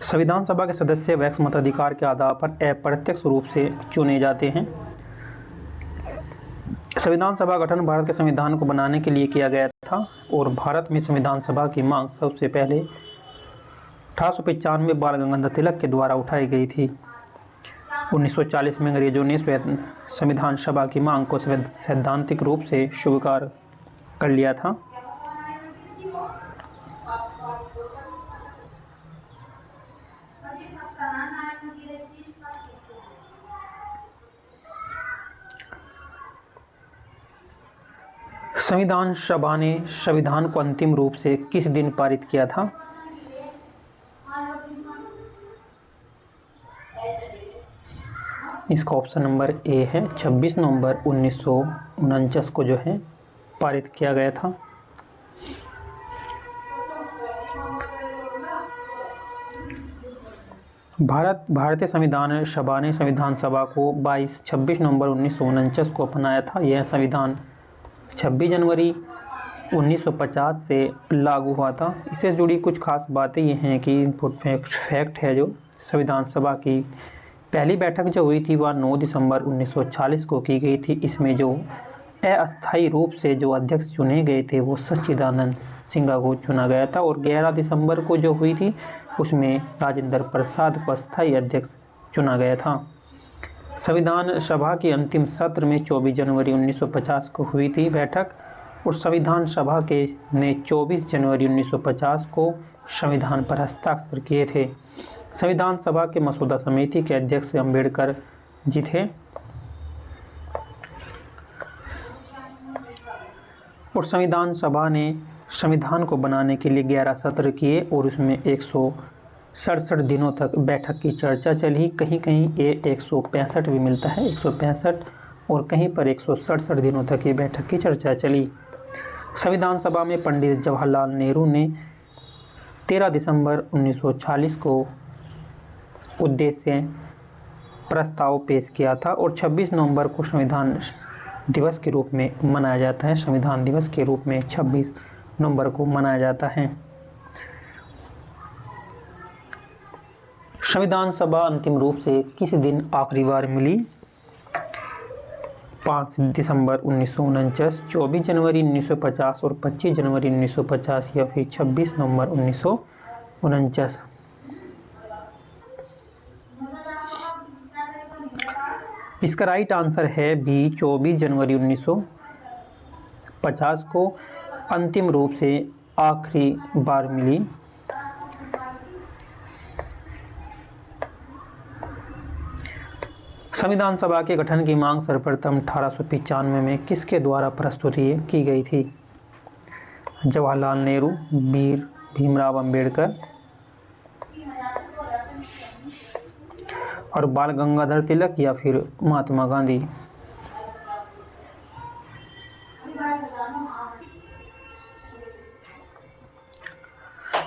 संविधान सभा के सदस्य वैक्स मताधिकार के आधार पर अप्रत्यक्ष रूप से चुने जाते हैं। संविधान सभा गठन भारत के संविधान को बनाने के लिए किया गया था और भारत में संविधान सभा की मांग सबसे पहले 1895 बाल गंगाधर तिलक के द्वारा उठाई गई थी। 1940 में अंग्रेजों ने संविधान सभा की मांग को सैद्धांतिक रूप से स्वीकार कर लिया था। संविधान सभा ने संविधान को अंतिम रूप से किस दिन पारित किया था? इसका ऑप्शन नंबर ए है 26 नवंबर 1949 को जो है पारित किया गया था। भारतीय संविधान सभा ने संविधान सभा को 26 नवंबर 1949 को अपनाया था। यह संविधान 26 जनवरी 1950 से लागू हुआ था। इससे जुड़ी कुछ खास बातें ये हैं कि फैक्ट है जो संविधान सभा की पहली बैठक जो हुई थी वह 9 दिसंबर 1940 को की गई थी। इसमें जो अस्थायी रूप से जो अध्यक्ष चुने गए थे वो सच्चिदानंद सिन्हा को चुना गया था और 11 दिसंबर को जो हुई थी उसमें राजेंद्र प्रसाद को अस्थायी अध्यक्ष चुना गया था। संविधान सभा के अंतिम सत्र में 24 जनवरी 1950 को हुई थी बैठक और संविधान सभा के ने 24 जनवरी 1950 को संविधान पर हस्ताक्षर किए थे। संविधान सभा के मसौदा समिति के अध्यक्ष अम्बेडकर जी थे और संविधान सभा ने संविधान को बनाने के लिए 11 सत्र किए और उसमें 167 दिनों तक बैठक की चर्चा चली। कहीं कहीं ये 165 भी मिलता है, 165 और कहीं पर 167 दिनों तक ये बैठक की चर्चा चली। संविधान सभा में पंडित जवाहरलाल नेहरू ने 13 दिसंबर 1940 को उद्देश्य प्रस्ताव पेश किया था और 26 नवंबर को संविधान दिवस के रूप में मनाया जाता है। संविधान दिवस के रूप में 26 नवंबर को मनाया जाता है। संविधान सभा अंतिम रूप से किस दिन आखिरी बार मिली? 5 दिसंबर 1949, 24 जनवरी 1950 और 25 जनवरी 1950 या फिर 26 नवंबर 1949। इसका राइट आंसर है बी 24 जनवरी 1950 को अंतिम रूप से आखिरी बार मिली। संविधान सभा के गठन की मांग सर्वप्रथम 1895 में किसके द्वारा प्रस्तुत की गई थी? जवाहरलाल नेहरू, भीमराव अंबेडकर और बाल गंगाधर तिलक या फिर महात्मा गांधी।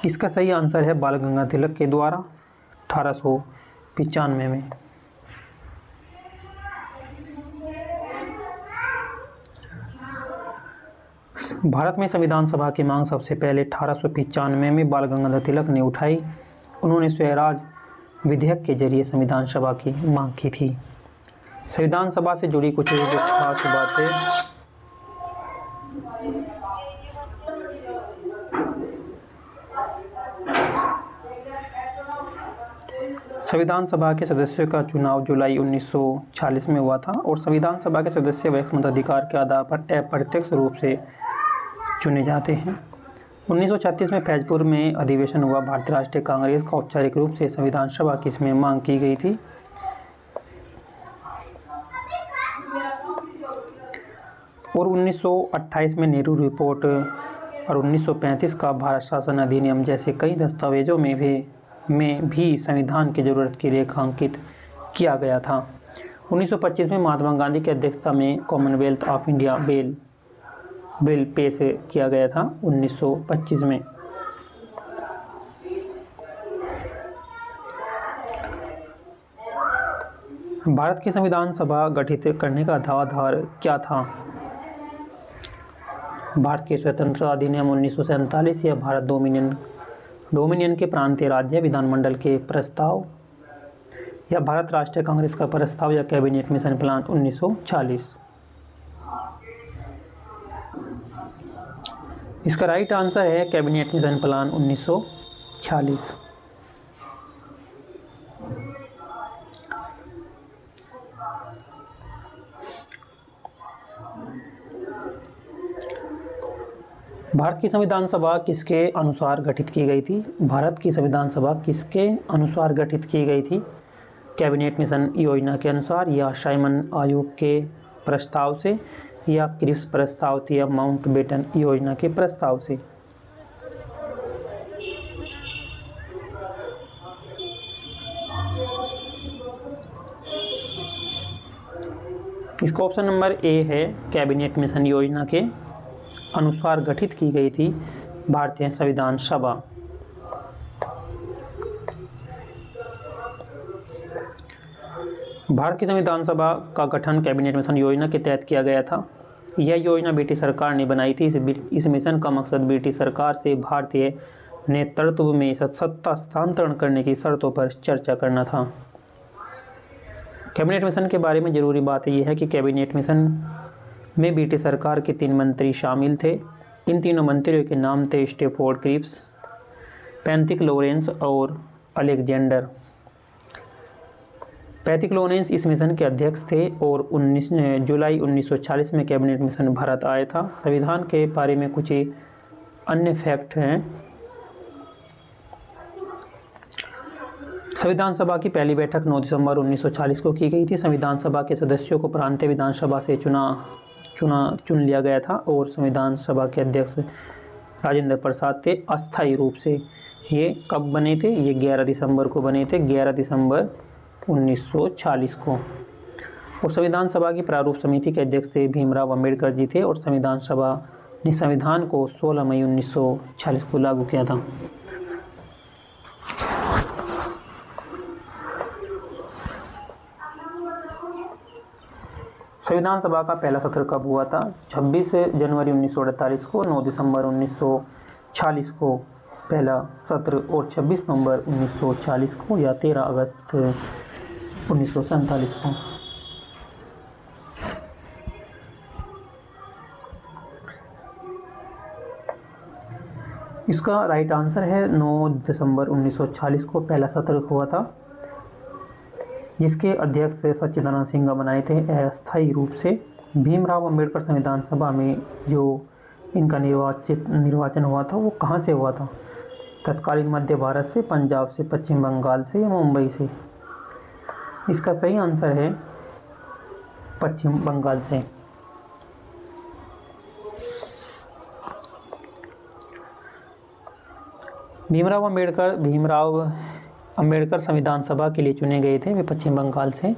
इसका सही आंसर है बाल गंगाधर तिलक के द्वारा 1895 में। भारत में संविधान सभा की मांग सबसे पहले 1895 में बाल गंगाधर तिलक ने उठाई। उन्होंने स्वराज विधेयक के जरिए संविधान सभा की मांग की थी। संविधान सभा से जुड़ी कुछ खास बातें। संविधान सभा के सदस्यों का चुनाव जुलाई 1940 में हुआ था और संविधान सभा के सदस्य वैक्स मताधिकार के आधार पर अप्रत्यक्ष रूप से चुने जाते हैं। 1936 में फैजपुर में अधिवेशन हुआ। भारतीय राष्ट्रीय कांग्रेस का औपचारिक रूप से संविधान सभा की इसमें मांग की गई थी। और 1928 में नेहरू रिपोर्ट और 1935 का भारत शासन अधिनियम जैसे कई दस्तावेजों में भी संविधान की जरूरत की रेखांकित किया गया था। 1925 में महात्मा गांधी की अध्यक्षता में कॉमनवेल्थ ऑफ इंडिया बिल पेश किया गया था 1925 में। भारत की संविधान सभा गठित करने का आधार क्या था? भारत के स्वतंत्रता अधिनियम 1947 या भारत डोमिनियन डोमिनियन के प्रांतीय राज्य विधानमंडल के प्रस्ताव, या भारत राष्ट्रीय कांग्रेस का प्रस्ताव, या कैबिनेट मिशन प्लान 1940। इसका राइट आंसर है कैबिनेट मिशन प्लान 1940। भारत की संविधान सभा किसके अनुसार गठित की गई थी? भारत की संविधान सभा किसके अनुसार गठित की गई थी? कैबिनेट मिशन योजना के अनुसार, या साइमन आयोग के प्रस्ताव से, या क्रिप्स प्रस्ताव से, या माउंटबेटन योजना के प्रस्ताव से? इसका ऑप्शन नंबर ए है, कैबिनेट मिशन योजना के अनुसार गठित की गई थी भारतीय संविधान सभा। भारत की संविधान सभा का गठन कैबिनेट मिशन योजना के तहत किया गया था। यह योजना ब्रिटिश सरकार ने बनाई थी। इस मिशन का मकसद ब्रिटिश सरकार से भारतीय नेतृत्व में सत्ता हस्तांतरण करने की शर्तों पर चर्चा करना था। कैबिनेट मिशन के बारे में जरूरी बात यह है कि कैबिनेट मिशन में ब्रिटिश सरकार के 3 मंत्री शामिल थे। इन तीनों मंत्रियों के नाम थे स्टैफोर्ड क्रिप्स, पैट्रिक लॉरेंस और अलेक्जेंडर। पैट्रिक लॉरेंस इस मिशन के अध्यक्ष थे और 19 जुलाई 1940 में कैबिनेट मिशन भारत आया था। संविधान के बारे में कुछ अन्य फैक्ट हैं। संविधान सभा की पहली बैठक 9 दिसंबर 1940 को की गई थी। संविधान सभा के सदस्यों को प्रांतीय विधानसभा से चुन लिया गया था और संविधान सभा के अध्यक्ष राजेंद्र प्रसाद थे अस्थायी रूप से। ये कब बने थे? ये 11 दिसंबर को बने थे, 11 दिसंबर 1940 को। और संविधान सभा की प्रारूप समिति के अध्यक्ष भीमराव अंबेडकर जी थे और संविधान सभा ने संविधान को 16 मई 1940 को लागू किया था। संविधान सभा का पहला सत्र कब हुआ था? 26 जनवरी 1948 को, 9 दिसंबर 1940 को पहला सत्र, और 26 नवंबर 1940 को, या 13 अगस्त 1947 को। इसका राइट आंसर है 9 दिसंबर 1940 को पहला सत्र हुआ था, जिसके अध्यक्ष सच्चिदानंद सिंह बनाए थे अस्थायी रूप से। भीमराव अंबेडकर संविधान सभा में जो इनका निर्वाचन हुआ था वो कहाँ से हुआ था? तत्कालीन मध्य भारत से, पंजाब से, पश्चिम बंगाल से, या मुंबई से? इसका सही आंसर है पश्चिम बंगाल से। भीमराव अंबेडकर संविधान सभा के लिए चुने गए थे। वे पश्चिम बंगाल से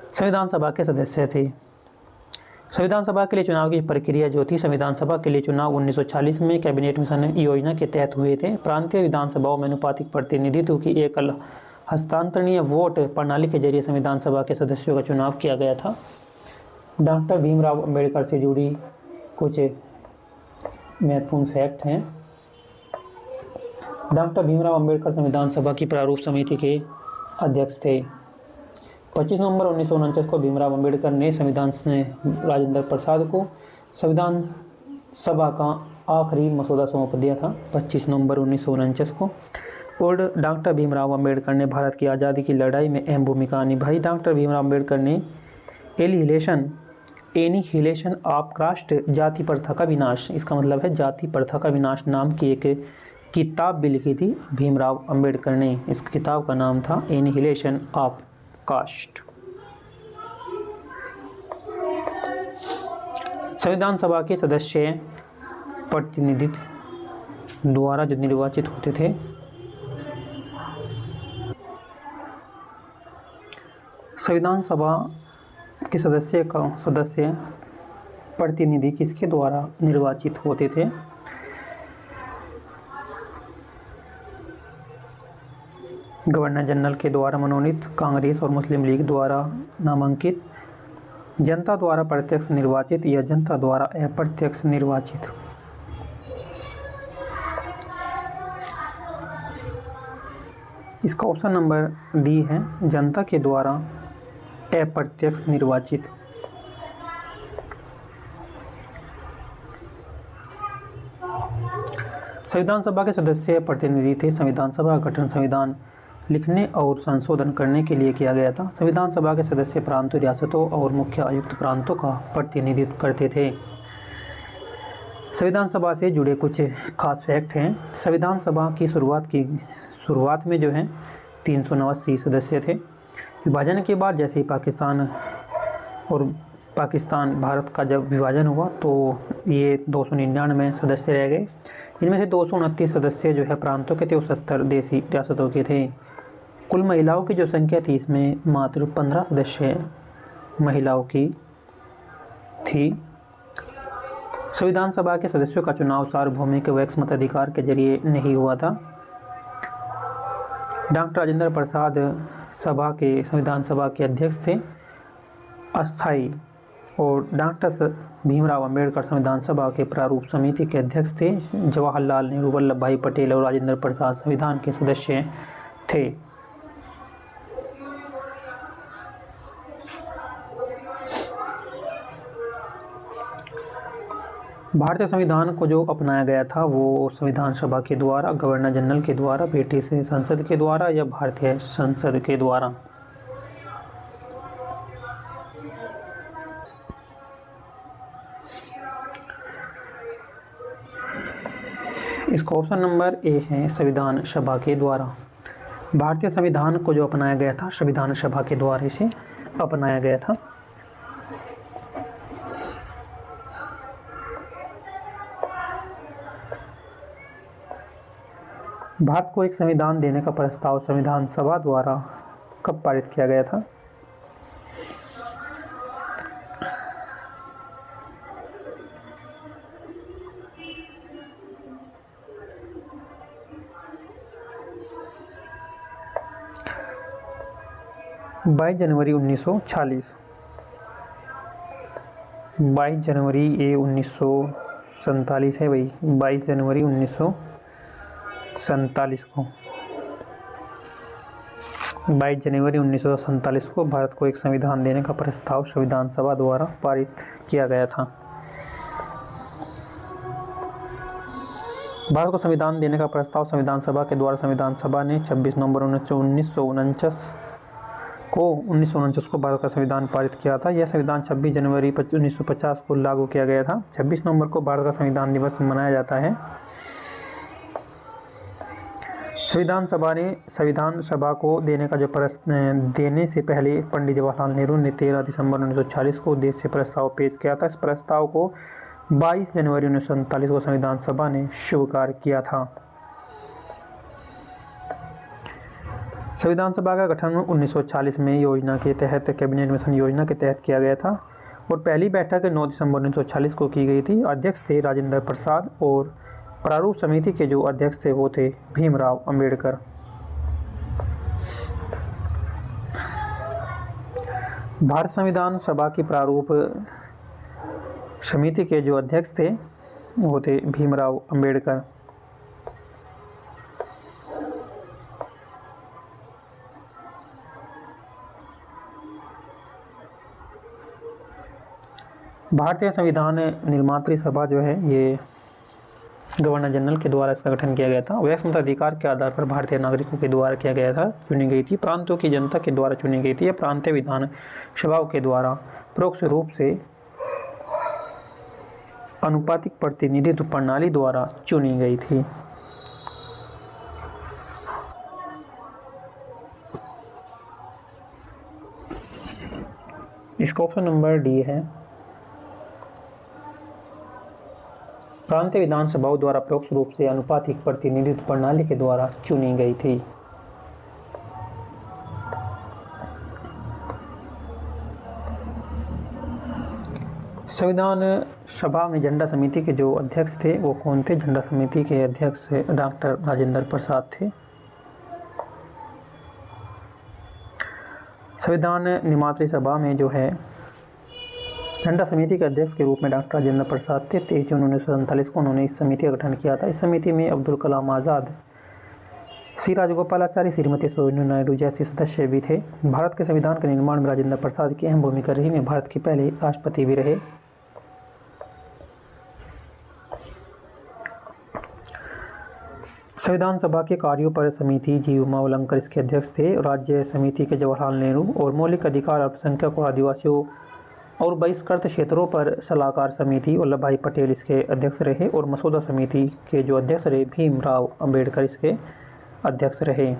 संविधान सभा के सदस्य थे। संविधान सभा के लिए चुनाव की प्रक्रिया जो थी, संविधान सभा के लिए चुनाव 1940 में कैबिनेट मिशन योजना के तहत हुए थे। प्रांतीय विधानसभाओं में अनुपातिक प्रतिनिधित्व की एकल हस्तांतरणीय वोट प्रणाली के जरिए संविधान सभा के सदस्यों का चुनाव किया गया था। डॉक्टर भीमराव अंबेडकर से जुड़ी कुछ महत्वपूर्ण फैक्ट हैं। डॉक्टर भीमराव अंबेडकर संविधान सभा की प्रारूप समिति के अध्यक्ष थे। 25 नवंबर 1949 को भीमराव अंबेडकर ने संविधान राजेंद्र प्रसाद को संविधान सभा का आखिरी मसौदा सौंप दिया था, 25 नवंबर 1949 को। और डॉक्टर भीमराव अंबेडकर ने भारत की आज़ादी की लड़ाई में अहम भूमिका निभाई। डॉक्टर भीमराव अंबेडकर ने एनिहिलेशन ऑफ कास्ट, जाति प्रथा का विनाश, इसका मतलब है जाति प्रथा का विनाश नाम की एक किताब भी लिखी थी भीमराव अंबेडकर ने। इस किताब का नाम था एनिहिलेशन ऑफ कास्ट। संविधान सभा के सदस्य प्रतिनिधित्व द्वारा जो निर्वाचित होते थे, संविधान सभा के सदस्य प्रतिनिधि किसके द्वारा निर्वाचित होते थे? गवर्नर जनरल के द्वारा मनोनीत, कांग्रेस और मुस्लिम लीग द्वारा नामांकित, जनता द्वारा प्रत्यक्ष निर्वाचित, या जनता द्वारा अप्रत्यक्ष निर्वाचित। इसका ऑप्शन नंबर डी है, जनता के द्वारा अप्रत्यक्ष निर्वाचित। संविधान सभा के सदस्य प्रतिनिधि थे। संविधान सभा का गठन संविधान लिखने और संशोधन करने के लिए किया गया था। संविधान सभा के सदस्य प्रांतों, रियासतों और मुख्य आयुक्त प्रांतों का प्रतिनिधित्व करते थे। संविधान सभा से जुड़े कुछ खास फैक्ट हैं। संविधान सभा की शुरुआत में जो है 389 सदस्य थे। विभाजन के बाद जैसे ही पाकिस्तान भारत का जब विभाजन हुआ तो ये 299 सदस्य रह गए। इनमें से 229 सदस्य जो है प्रांतों के थे और 70 देशी रियासतों के थे। कुल महिलाओं की जो संख्या थी इसमें मात्र 15 सदस्य महिलाओं की थी। संविधान सभा के सदस्यों का चुनाव सार्वभौमिक व एकमत मताधिकार के जरिए नहीं हुआ था। डॉक्टर राजेंद्र प्रसाद संविधान सभा के अध्यक्ष थे अस्थाई, और डॉक्टर भीमराव अंबेडकर संविधान सभा के प्रारूप समिति के अध्यक्ष थे। जवाहरलाल नेहरू, वल्लभ भाई पटेल और राजेंद्र प्रसाद संविधान के सदस्य थे। भारतीय संविधान को जो अपनाया गया था वो संविधान सभा के द्वारा, गवर्नर जनरल के द्वारा, ब्रिटिश संसद के द्वारा या भारतीय संसद के द्वारा। इसका ऑप्शन नंबर ए है, संविधान सभा के द्वारा। भारतीय संविधान को जो अपनाया गया था संविधान सभा के द्वारा इसे अपनाया गया था। भारत को एक संविधान देने का प्रस्ताव संविधान सभा द्वारा कब पारित किया गया था? बाईस जनवरी 1946। 22 जनवरी ये 1947 है भाई। 22 जनवरी 1947 को 22 जनवरी 1947 को भारत को एक संविधान देने का प्रस्ताव संविधान सभा द्वारा पारित किया गया था। भारत को संविधान देने का प्रस्ताव संविधान सभा के द्वारा संविधान सभा ने 26 नवंबर 1949 को भारत का संविधान पारित किया था। यह संविधान 26 जनवरी 1950 को लागू किया गया था। 26 नवंबर को भारत का संविधान दिवस मनाया जाता है। संविधान सभा को देने से पहले पंडित जवाहरलाल नेहरू ने 13 दिसंबर 1940 को देश से प्रस्ताव पेश किया था। इस प्रस्ताव को 22 जनवरी 1947 को संविधान सभा ने स्वीकार किया था। संविधान सभा का गठन 1940 में योजना के तहत कैबिनेट मिशन योजना के तहत किया गया था और पहली बैठक 9 दिसंबर 1940 को की गई थी। अध्यक्ष थे राजेंद्र प्रसाद और प्रारूप समिति के जो अध्यक्ष थे वो थे भीमराव अंबेडकर। भारत संविधान सभा की प्रारूप समिति के जो अध्यक्ष थे वो थे भीमराव अंबेडकर। भारतीय संविधान निर्मात्री सभा जो है ये गवर्नर जनरल के द्वारा इसका गठन किया गया था। वैश्विक मताधिकार के आधार पर भारतीय नागरिकों के द्वारा किया गया था, चुनी गई थी। प्रांतों की जनता के द्वारा चुनी गई थी। यह प्रांतीय विधान सभाओं के द्वारा परोक्ष रूप से अनुपातिक प्रतिनिधित्व प्रणाली द्वारा चुनी गई थी। इसका ऑप्शन नंबर डी है, प्रांतीय विधानसभाओं द्वारा परोक्ष रूप से अनुपातिक प्रतिनिधित्व प्रणाली के द्वारा चुनी गई थी। संविधान सभा में झंडा समिति के जो अध्यक्ष थे वो कौन थे? झंडा समिति के अध्यक्ष डॉक्टर राजेंद्र प्रसाद थे। संविधान निर्मात्री सभा में जो है झंडा समिति के अध्यक्ष के रूप में डॉक्टर राजेंद्र प्रसाद थे। 23 जून 1947 को उन्होंने इस समिति का गठन किया था। इस समिति में अब्दुल कलाम आज़ाद सी राजगोपालाचारी, श्रीमती सोनू नायडू जैसे सदस्य भी थे। भारत के संविधान के निर्माण में राजेंद्र प्रसाद की अहम भूमिका रही। वे भारत के पहले राष्ट्रपति भी रहे। संविधान सभा के कार्यों पर समिति जी उमावलंकर इसके अध्यक्ष थे। राज्य समिति के जवाहरलाल नेहरू और मौलिक अधिकार, अल्पसंख्यक और आदिवासियों और बहिष्कृत क्षेत्रों पर सलाहकार समिति वल्लभ भाई पटेल इसके अध्यक्ष रहे। और मसौदा समिति के जो अध्यक्ष रहे भीमराव अंबेडकर इसके अध्यक्ष रहे।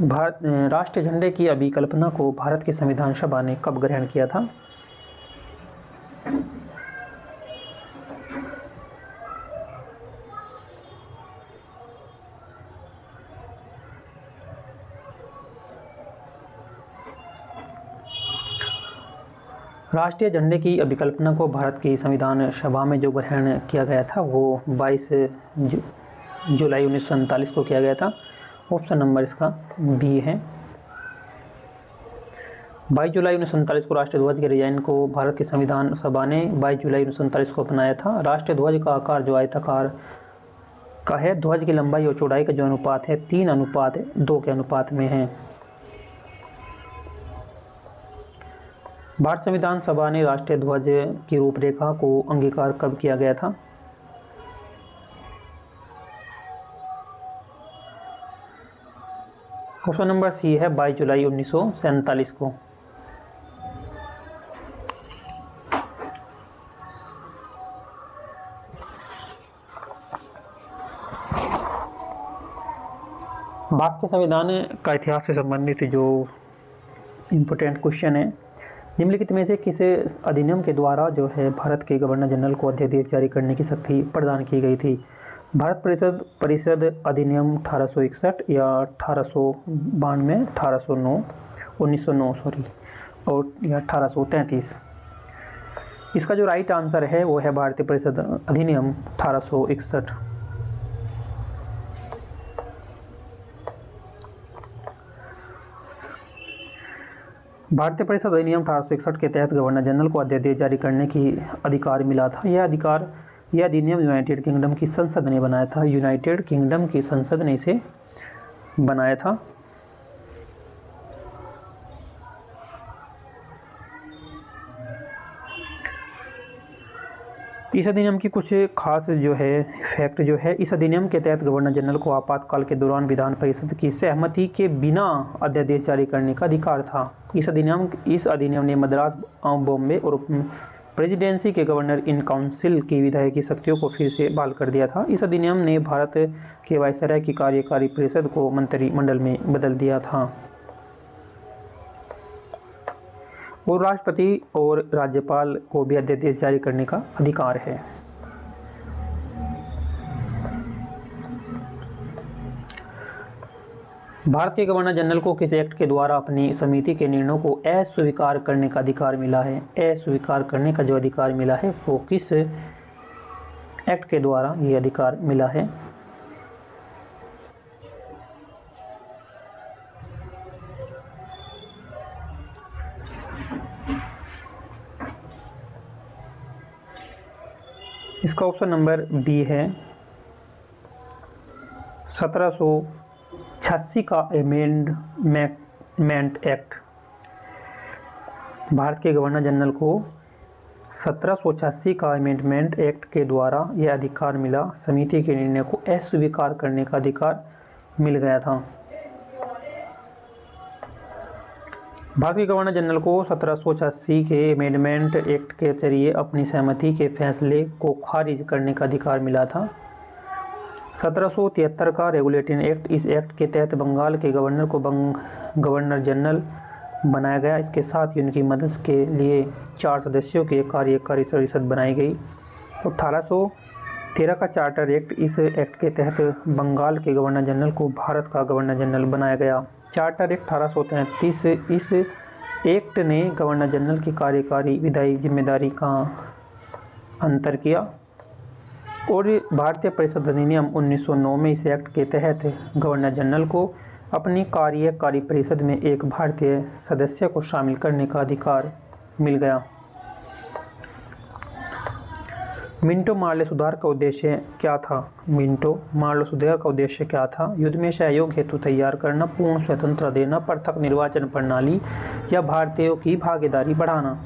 भारत राष्ट्रीय झंडे की अभिकल्पना को भारत की संविधान सभा ने कब ग्रहण किया था? राष्ट्रीय झंडे की अभिकल्पना को भारत की संविधान सभा में जो ग्रहण किया गया था वो 22 जुलाई 1947 को किया गया था। ऑप्शन नंबर इसका बी है। 22 जुलाई 1947 को राष्ट्रीय ध्वज के डिजाइन को भारत की संविधान सभा ने 22 जुलाई 1947 को अपनाया था। राष्ट्रीय ध्वज का आकार जो आयताकार का है, ध्वज की लंबाई और चौड़ाई का जो अनुपात है 3:2 के अनुपात में है। भारत संविधान सभा ने राष्ट्रीय ध्वज की रूपरेखा को अंगीकार कब किया गया था? ऑप्शन नंबर सी है 22 जुलाई 1947 को। भारत के संविधान का इतिहास से संबंधित जो इम्पोर्टेंट क्वेश्चन है, निम्नलिखित में से किस अधिनियम के द्वारा जो है भारत के गवर्नर जनरल को अध्यादेश जारी करने की शक्ति प्रदान की गई थी? भारत परिषद अधिनियम 1861 या 1892, 1909 और या 1833। इसका जो राइट आंसर है वो है भारतीय परिषद अधिनियम 1861। भारतीय परिषद अधिनियम 1861 के तहत गवर्नर जनरल को अध्यादेश जारी करने की अधिकार मिला था। यह अधिनियम यूनाइटेड किंगडम की संसद ने बनाया था। यूनाइटेड किंगडम की संसद ने इसे बनाया था। इस अधिनियम की कुछ खास जो है फैक्ट जो है, इस अधिनियम के तहत गवर्नर जनरल को आपातकाल के दौरान विधान परिषद की सहमति के बिना अध्यादेश जारी करने का अधिकार था। इस अधिनियम ने मद्रास, बॉम्बे और प्रेसिडेंसी के गवर्नर इन काउंसिल की विधायकी शक्तियों को फिर से बहाल कर दिया था। इस अधिनियम ने भारत के वायसराय की कार्यकारी परिषद को मंत्रिमंडल में बदल दिया था और राष्ट्रपति और राज्यपाल को भी अध्यादेश जारी करने का अधिकार है। भारत के गवर्नर जनरल को किस एक्ट के द्वारा अपनी समिति के निर्णयों को अस्वीकार करने का अधिकार मिला है? अस्वीकार करने का जो अधिकार मिला है वो किस एक्ट के द्वारा ये अधिकार मिला है? इसका ऑप्शन नंबर बी है 1786 का अमेंडमेंट एक्ट। भारत के गवर्नर जनरल को 1786 का अमेंडमेंट एक्ट के द्वारा यह अधिकार मिला, समिति के निर्णय को अस्वीकार करने का अधिकार मिल गया था। भारत के गवर्नर जनरल को 1786 के अमेंडमेंट एक्ट के जरिए अपनी सहमति के फैसले को खारिज करने का अधिकार मिला था। 1773 का रेगुलेटिंग एक्ट, इस एक्ट के तहत बंगाल के गवर्नर को गवर्नर जनरल बनाया गया। इसके साथ ही उनकी मदद के लिए 4 सदस्यों की कार्यकारी परिषद बनाई गई। 1813 का चार्टर एक्ट, इस एक्ट के तहत बंगाल के गवर्नर जनरल को भारत का गवर्नर जनरल बनाया गया। चार्टर एक्ट 1833, इस एक्ट ने गवर्नर जनरल की कार्यकारी विधायी जिम्मेदारी का अंतर किया। और भारतीय परिषद अधिनियम 1909 में इस एक्ट के तहत गवर्नर जनरल को अपनी कार्यकारी परिषद में एक भारतीय सदस्य को शामिल करने का अधिकार मिल गया। मिंटो मार्ले सुधार का उद्देश्य क्या था? मिंटो मार्ले सुधार का उद्देश्य क्या था? युद्ध में सहयोग हेतु तैयार करना, पूर्ण स्वतंत्रता देना, पृथक निर्वाचन प्रणाली या भारतीयों की भागीदारी बढ़ाना।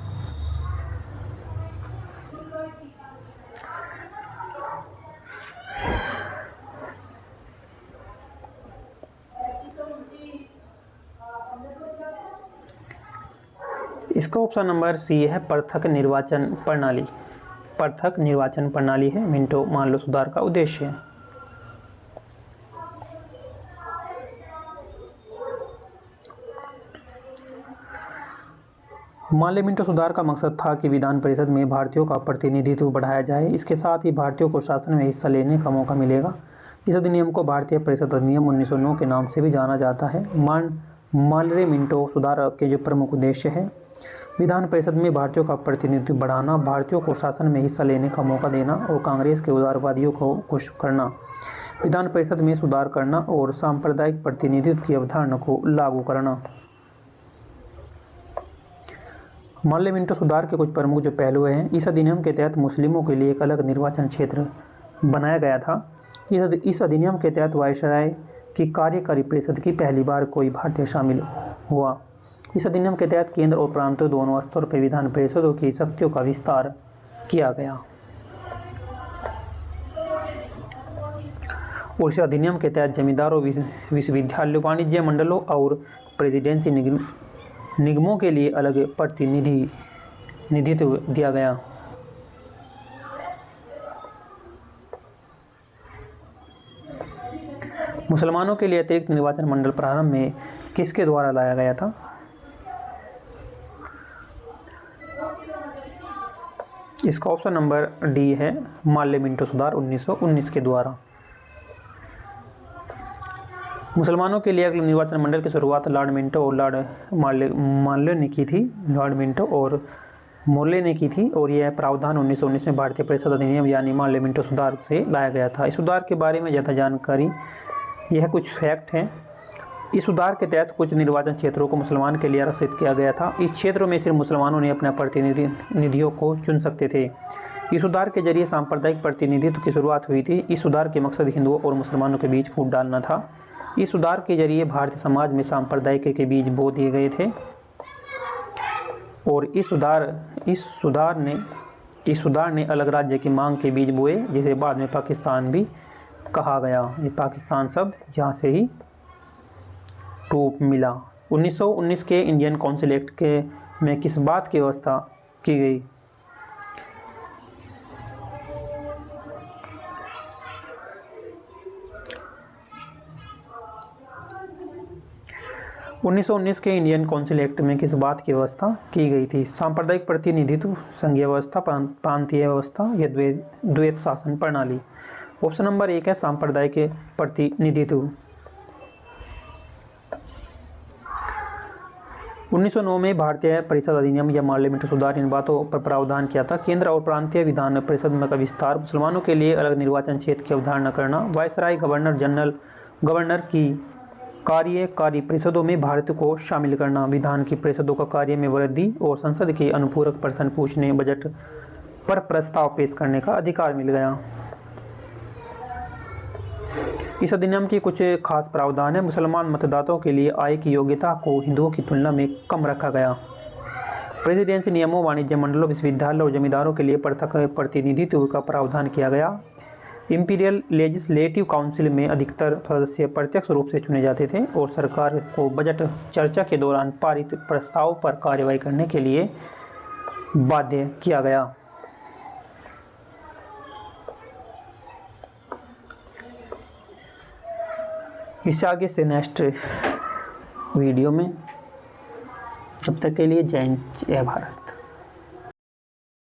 इसका ऑप्शन नंबर सी है पृथक निर्वाचन प्रणाली। पृथक निर्वाचन प्रणाली है मिंटो मार्ले सुधार का उद्देश्य। मार्ले मिंटो सुधार का मकसद था कि विधान परिषद में भारतीयों का प्रतिनिधित्व बढ़ाया जाए। इसके साथ ही भारतीयों को शासन में हिस्सा लेने का मौका मिलेगा। इस अधिनियम को भारतीय परिषद अधिनियम 1909 के नाम से भी जाना जाता है। मार्ले मिंटो सुधार के जो प्रमुख उद्देश्य है, विधान परिषद में भारतीयों का प्रतिनिधित्व बढ़ाना, भारतीयों को शासन में हिस्सा लेने का मौका देना और कांग्रेस के उदारवादियों को खुश करना, विधान परिषद में सुधार करना और सांप्रदायिक प्रतिनिधित्व की अवधारणा को लागू करना। मार्ले मिंटो सुधार के कुछ प्रमुख जो पहलू हैं, इस अधिनियम के तहत मुस्लिमों के लिए एक अलग निर्वाचन क्षेत्र बनाया गया था। इस अधिनियम के तहत वायसराय की कार्यकारी परिषद की पहली बार कोई भारतीय शामिल हुआ। इस अधिनियम के तहत केंद्र और प्रांतों दोनों स्तरों पर विधान परिषदों की शक्तियों का विस्तार किया गया। और इस अधिनियम के तहत जमींदारों, विश्वविद्यालयों, वाणिज्य मंडलों और प्रेसिडेंसी निगमों के लिए अलग प्रतिनिधित्व दिया गया। मुसलमानों के लिए अतिरिक्त निर्वाचन मंडल प्रारंभ में किसके द्वारा लाया गया था? इसका ऑप्शन नंबर डी है मार्ले मिंटो सुधार 1919 के द्वारा। मुसलमानों के लिए अगले निर्वाचन मंडल की शुरुआत लॉर्ड मिंटो और लॉर्ड मार्ले ने की थी। लॉर्ड मिंटो और मोर्ले ने की थी और यह प्रावधान 1919 में भारतीय परिषद अधिनियम यानी मार्ले मिंटो सुधार से लाया गया था। इस सुधार के बारे में ज़्यादा जानकारी, यह कुछ फैक्ट हैं। इस सुधार के तहत कुछ निर्वाचन क्षेत्रों को मुसलमान के लिए आरक्षित किया गया था। इस क्षेत्रों में सिर्फ मुसलमानों ने अपने प्रतिनिधियों को चुन सकते थे। इस सुधार के जरिए सांप्रदायिक प्रतिनिधित्व की शुरुआत हुई थी। इस सुधार के मकसद हिंदुओं और मुसलमानों के बीच फूट डालना था। इस सुधार के जरिए भारतीय समाज में सांप्रदायिक के बीज बो दिए गए थे और इस सुधार ने अलग राज्य की मांग के बीज बोए, जिसे बाद में पाकिस्तान भी कहा गया। ये पाकिस्तान शब्द यहाँ से ही रूप मिला। 1919 के इंडियन काउंसिल एक्ट में किस बात की व्यवस्था की गई? (1919) के इंडियन काउंसिल एक्ट में किस बात की व्यवस्था की गई थी? सांप्रदायिक प्रतिनिधित्व, संघीय व्यवस्था, प्रांतीय व्यवस्था या द्वैत शासन प्रणाली। ऑप्शन नंबर 1 है सांप्रदायिक प्रतिनिधित्व। 1909 में भारतीय परिषद अधिनियम या मार्ले मिंटो सुधार इन बातों पर प्रावधान किया था: केंद्र और प्रांतीय विधान परिषद का विस्तार, मुसलमानों के लिए अलग निर्वाचन क्षेत्र की अवधारणा करना, वायसराय गवर्नर की कार्यकारी परिषदों में भारत को शामिल करना, विधान की परिषदों का कार्य में वृद्धि और संसद के अनुपूरक प्रश्न पूछने, बजट पर प्रस्ताव पेश करने का अधिकार मिल गया। इस अधिनियम की कुछ खास प्रावधान है। मुसलमान मतदाताओं के लिए आय की योग्यता को हिंदुओं की तुलना में कम रखा गया। प्रेसिडेंसी नियमों, वाणिज्य मंडलों, विश्वविद्यालयों और जमींदारों के लिए पृथक प्रतिनिधित्व का प्रावधान किया गया। इंपीरियल लेजिस्लेटिव काउंसिल में अधिकतर सदस्य प्रत्यक्ष रूप से चुने जाते थे और सरकार को बजट चर्चा के दौरान पारित प्रस्ताव पर कार्रवाई करने के लिए बाध्य किया गया। इससे आगे से नेक्स्ट वीडियो में, जब तक के लिए जय हिंद जय भारत।